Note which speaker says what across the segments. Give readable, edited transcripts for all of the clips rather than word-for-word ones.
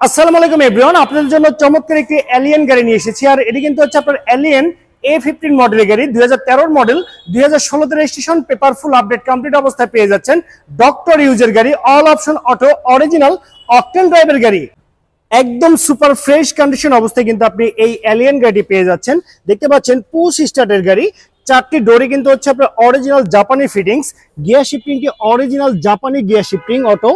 Speaker 1: আসসালামু আলাইকুম এভরিওয়ান, আপনাদের জন্য চমৎকার একটি এলিয়েন গাড়ি নিয়ে এসেছি। আর এটি কিন্তু হচ্ছে আপনার এলিয়েন A15 মডেলের গাড়ি, 2013 model, 2016 registration, paper full update complete অবস্থায় পেয়ে যাচ্ছেন। ডক্টর ইউজের গাড়ি, all option auto, original octane ড্রাইভের গাড়ি, একদম সুপার ফ্রেশ কন্ডিশন অবস্থায় কিন্তু আপনি এই এলিয়েন গাড়ি পেয়ে যাচ্ছেন। দেখতে পাচ্ছেন পুশ স্টার্টের গাড়ি, চারটি ডোরে কিন্তু হচ্ছে আপনার অরিজিনাল জাপানি ফিটিংস, গিয়ার শিফটিংটি অরিজিনাল জাপানি গিয়ার শিফটিং অটো,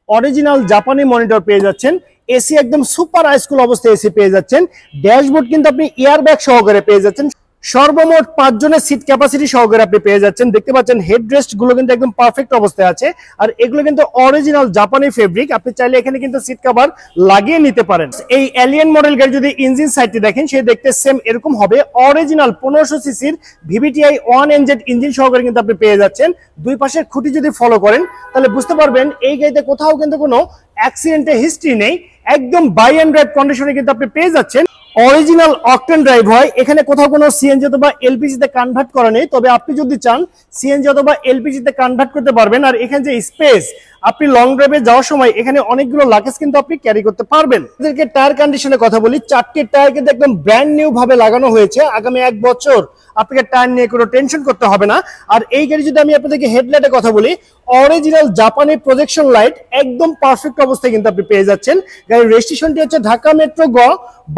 Speaker 1: অরিজিনাল জাপানি মনিটর পেয়ে যাচ্ছেন। এসি একদম সুপার হাইস্কুল অবস্থায় এসি পেয়ে যাচ্ছেন। ড্যাশবোর্ড কিন্তু আপনি এয়ারব্যাগ সহকারে পেয়ে যাচ্ছেন। সর্বমোট 5 জনের সিট ক্যাপাসিটি সহকারে আপনি পেয়ে যাচ্ছেন। দেখতে পাচ্ছেন হেডরেস্ট গুলো কিন্তু একদম পারফেক্ট অবস্থায় আছে, আর এগুলো কিন্তু অরিজিনাল জাপানি ফেব্রিক। আপনি চাইলে এখানে কিন্তু সিট কভার লাগিয়ে নিতে পারেন। এই এলিয়েন মডেল গাড়ি যদি ইঞ্জিন সাইডটি দেখেন, সে দেখতে সেম এরকম হবে। অরিজিনাল 1500 সিসির VVTi 1NZ ইঞ্জিন সহকারে কিন্তু আপনি পেয়ে যাচ্ছেন। দুই পাশের খুঁটি যদি ফলো করেন তাহলে বুঝতে পারবেন এই গাড়িতে কোথাও কিন্তু কোনো অ্যাক্সিডেন্টের হিস্ট্রি নেই। একদম বাই অ্যান্ড ড্রাইভ কন্ডিশনে কিন্তু আপনি পেয়ে যাচ্ছেন। অরিজিনাল অকটেন ড্রাইভ হয়, এখানে কোথাও কোনো সিএনজি অথবা এলপিজি তে কনভার্ট করা নেই। তবে আপনি যদি চান সিএনজি অথবা এলপিজি তে কনভার্ট করতে পারবেন। আর এখানে যে স্পেস, আপনি লং ড্রাইভে যাওয়ার সময় এখানে অনেকগুলো লাগেজ কিন্তু আপনি ক্যারি করতে পারবেন। এদেরকে টায়ার কন্ডিশনের কথা বলি, চারটি টায়ার কিন্তু একদম ব্র্যান্ড নিউ ভাবে লাগানো হয়েছে। আগামী 1 বছর আপনাকে টায়ার নিয়ে কোনো টেনশন করতে হবে না। আর এই গাড়ি যদি আমি আপনাদেরকে হেডলাইটের কথা বলি, অরিজিনাল জাপানি প্রজেকশন লাইট একদম পারফেক্ট অবস্থায় কিন্তু আপনি পেয়ে যাচ্ছেন। গাড়ির রেজিস্ট্রেশনটি হচ্ছে ঢাকা মেট্রো গ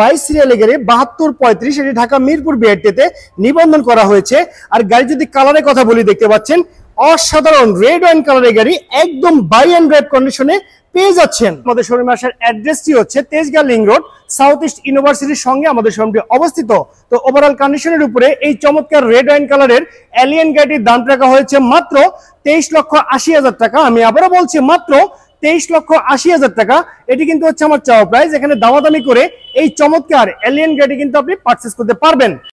Speaker 1: 22 সিরিয়ালের গাড়ি, 7235, এটি ঢাকা মিরপুর বিআরটিতে নিবন্ধন করা হয়েছে। আর গাড়ি যদি কালারের কথা বলি, দেখতে পাচ্ছেন অসাধারণ রেড ওয়াইন কালারের গাড়ি, একদম বাই অ্যান্ড ড্রাইভ কন্ডিশনে পেয়ে যাচ্ছেন। আমাদের শোরুমে আসার অ্যাড্রেসটি হচ্ছে Tejgaon link road, south east ইউনিভার্সিটির সঙ্গে আমাদের শোরুমটি অবস্থিত। তো ওভারঅল কন্ডিশনের উপরে এই চমৎকার রেড ওয়াইন কালারের এলিয়েন গাড়ির দাম রাখা হয়েছে মাত্র 23,80,000 টাকা। আমি আবারও বলছি মাত্র 23,80,000 টাকা। এটি কিন্তু হচ্ছে আমার চাওয়া প্রাইস। এখানে দামাদামি করে এই চমৎকার এলিয়েন গাড়ি কিন্তু আপনি পারচেস করতে পারবেন।